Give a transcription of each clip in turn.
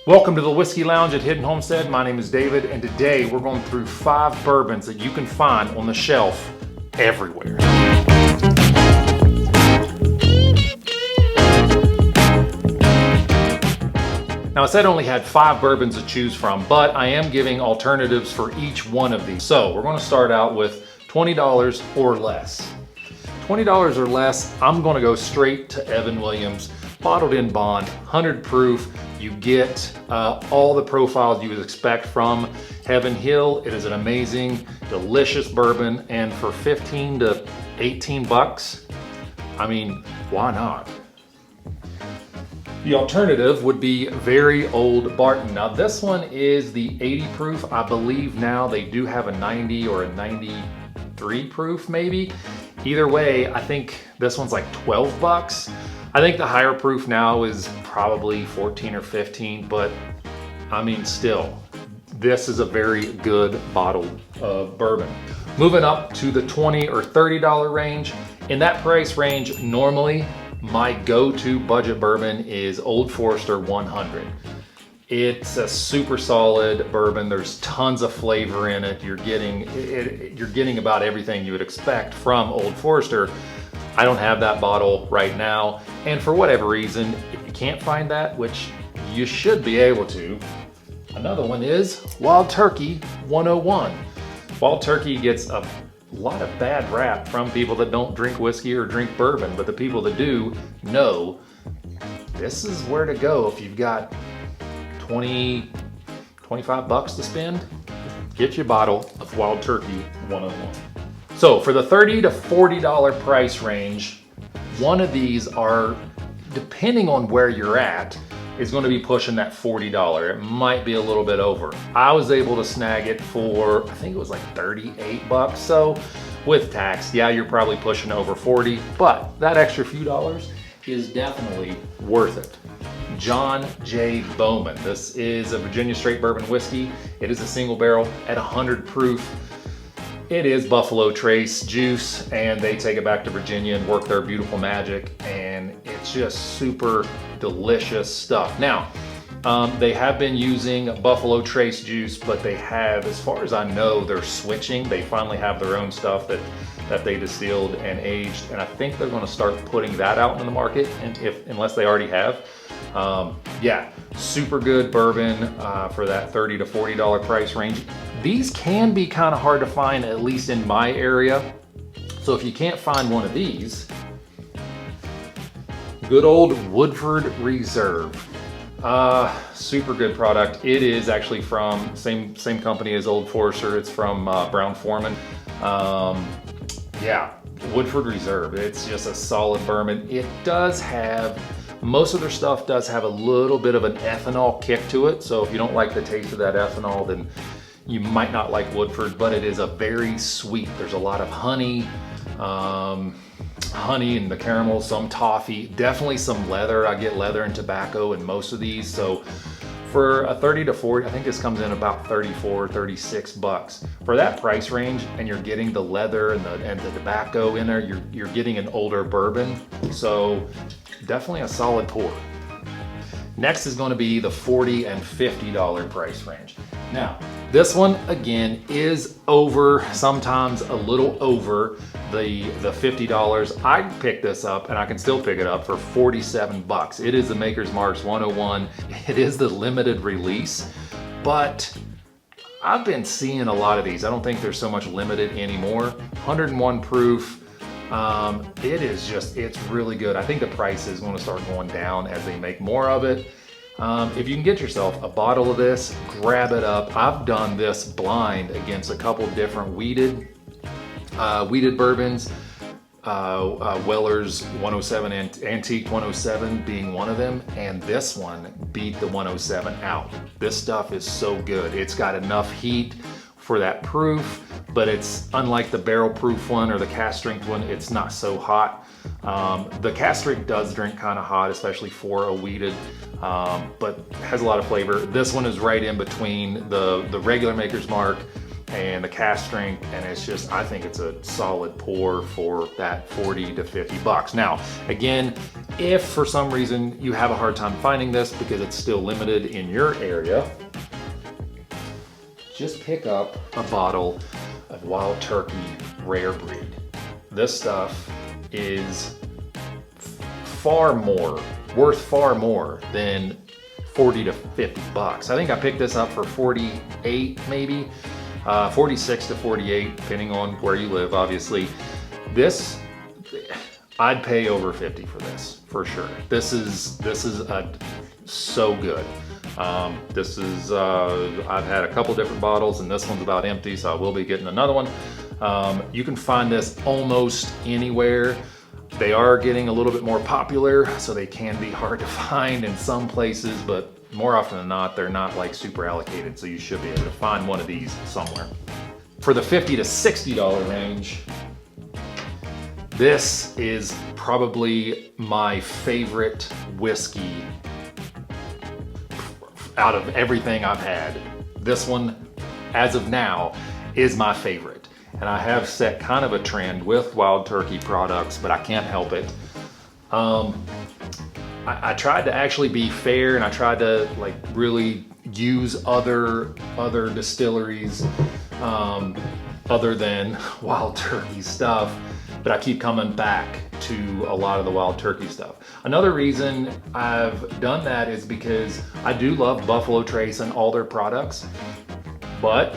Welcome to the Whiskey Lounge at Hidden Homestead. My name is David, and today we're going through 5 bourbons that you can find on the shelf everywhere. Now, I said I only had 5 bourbons to choose from, but I am giving alternatives for each one of these. So we're going to start out with $20 or less. $20 or less, I'm going to go straight to Evan Williams, bottled in bond, 100 proof. You get all the profiles you would expect from Heaven Hill. It is an amazing, delicious bourbon, and for 15 to 18 bucks, I mean, why not? The alternative would be Very Old Barton. Now this one is the 80 proof. I believe now they do have a 90 or a 93 proof maybe. Either way, I think this one's like 12 bucks. I think the higher proof now is probably 14 or 15, but I mean, still, this is a very good bottle of bourbon. Moving up to the $20 or $30 range. In that price range, normally my go-to budget bourbon is Old Forester 100. It's a super solid bourbon. There's tons of flavor in it. You're getting about everything you would expect from Old Forester. I don't have that bottle right now, and for whatever reason, if you can't find that, which you should be able to, another one is Wild Turkey 101. Wild Turkey gets a lot of bad rap from people that don't drink whiskey or drink bourbon, but the people that do know this is where to go if you've got 20, 25 bucks to spend. Get your bottle of Wild Turkey 101. So for the $30 to $40 price range, one of these are, depending on where you're at, is going to be pushing that $40. It might be a little bit over. I was able to snag it for, I think it was like 38 bucks. So with tax, yeah, you're probably pushing over 40, but that extra few dollars is definitely worth it. John J Bowman. This is a Virginia straight bourbon whiskey. It is a single barrel at 100 proof. It is Buffalo Trace juice, and they take it back to Virginia and work their beautiful magic, and it's just super delicious stuff. Now, they have been using Buffalo Trace juice, but they have, as far as I know, they're switching. They finally have their own stuff that they distilled and aged, and I think they're going to start putting that out in the market, and unless they already have. Yeah, super good bourbon for that $30 to $40 price range. These can be kind of hard to find, at least in my area. So if you can't find one of these, good old Woodford Reserve. Super good product. It is actually from same company as Old Forester. It's from Brown-Forman. Yeah, Woodford Reserve. It's just a solid bourbon. It does have, most of their stuff does have a little bit of an ethanol kick to it. So if you don't like the taste of that ethanol, then you might not like Woodford, but it is a very sweet. There's a lot of honey, honey and the caramel, some toffee, definitely some leather. I get leather and tobacco in most of these. So for a 30 to 40, I think this comes in about 34, 36 bucks. For that price range, and you're getting the leather and the tobacco in there, you're getting an older bourbon. So definitely a solid pour. Next is going to be the $40 and $50 price range. Now, this one again is over, sometimes a little over the $50. I picked this up, and I can still pick it up for 47 bucks. It is the Maker's Mark's 101. It is the limited release, but I've been seeing a lot of these. I don't think there's so much limited anymore. 101 proof. It's really good. I think the price is going to start going down as they make more of it. If you can get yourself a bottle of this, grab it up. I've done this blind against a couple different weeded bourbons. Weller's 107 Antique 107 being one of them, and this one beat the 107 out. This stuff is so good. It's got enough heat for that proof, but it's unlike the barrel proof one or the cask strength one, it's not so hot. The cask strength does drink kind of hot, especially for a weeded, but has a lot of flavor. This one is right in between the regular Maker's Mark and the cast strength, and it's just, I think it's a solid pour for that 40 to 50 bucks. Now, again, if for some reason you have a hard time finding this because it's still limited in your area, just pick up a bottle of Wild Turkey Rare Breed. This stuff is worth far more than 40 to 50 bucks. I think I picked this up for 48 maybe, 46 to 48, depending on where you live, obviously. This, I'd pay over 50 for this, for sure. This is so good. I've had a couple different bottles, and this one's about empty, so I will be getting another one. You can find this almost anywhere. They are getting a little bit more popular, so they can be hard to find in some places, but more often than not, they're not like super allocated, so you should be able to find one of these somewhere. For the $50 to $60 range, this is probably my favorite whiskey out of everything I've had. This one, as of now, is my favorite. And I have set kind of a trend with Wild Turkey products, but I can't help it. I tried to actually be fair, and I tried to like really use other distilleries other than Wild Turkey stuff, but I keep coming back to a lot of the Wild Turkey stuff. Another reason I've done that is because I do love Buffalo Trace and all their products, but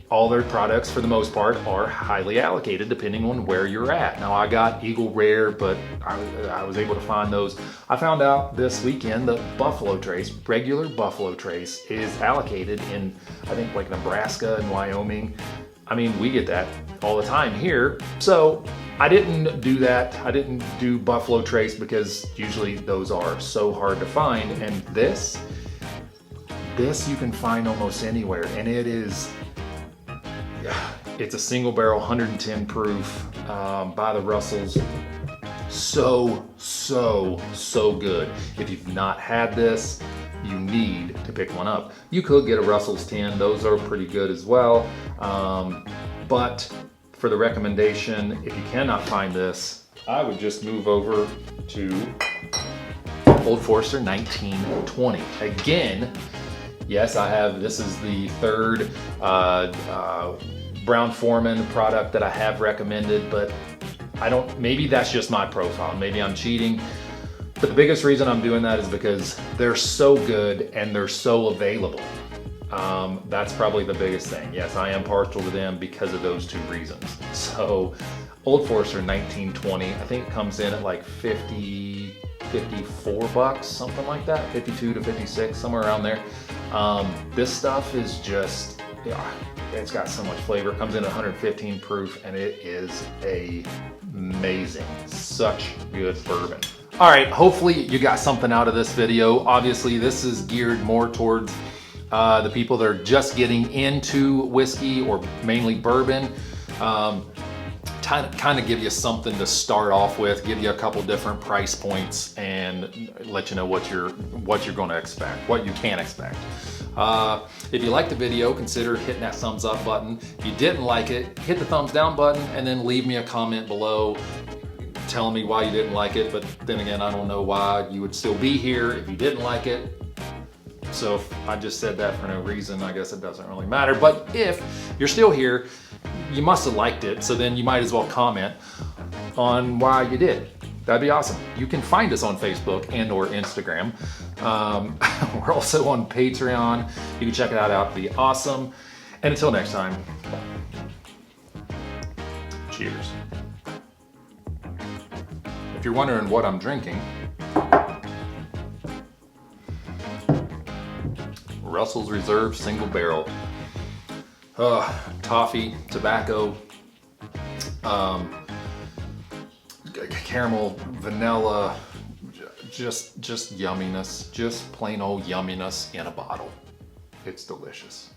all their products for the most part are highly allocated depending on where you're at. Now I got Eagle Rare, but I was able to find those. I found out this weekend that Buffalo Trace, regular Buffalo Trace, is allocated in, I think, like Nebraska and Wyoming. I mean, we get that all the time here. So I didn't do that. I didn't do Buffalo Trace because usually those are so hard to find. And this you can find almost anywhere, and it's a single barrel, 110 proof by the Russells. So good. If you've not had this, you need to pick one up. You could get a Russell's 10, those are pretty good as well. But for the recommendation, if you cannot find this, I would just move over to Old Forester 1920. Again, yes, this is the third Brown-Forman product that I have recommended, but maybe that's just my profile. Maybe I'm cheating. But the biggest reason I'm doing that is because they're so good and they're so available. That's probably the biggest thing. Yes, I am partial to them because of those two reasons. So Old Forester 1920, I think it comes in at like 54 bucks, something like that, 52 to 56, somewhere around there. This stuff is just, it's got so much flavor. It comes in at 115 proof, and it is amazing. Such good bourbon. All right, hopefully you got something out of this video. Obviously, this is geared more towards the people that are just getting into whiskey or mainly bourbon. Kind of give you something to start off with, give you a couple different price points, and let you know what you're going to expect, what you can expect. If you liked the video, consider hitting that thumbs up button. If you didn't like it, hit the thumbs down button, and then leave me a comment below telling me why you didn't like it. But then again, I don't know why you would still be here if you didn't like it. So if I just said that for no reason, I guess it doesn't really matter. But if you're still here, you must have liked it, so then you might as well comment on why you did. That'd be awesome. You can find us on Facebook and or Instagram. We're also on Patreon. You can check it out. It'd be awesome. And until next time, cheers. If you're wondering what I'm drinking, Russell's Reserve Single Barrel. Toffee, tobacco, caramel, vanilla, just yumminess, just plain old yumminess in a bottle. It's delicious.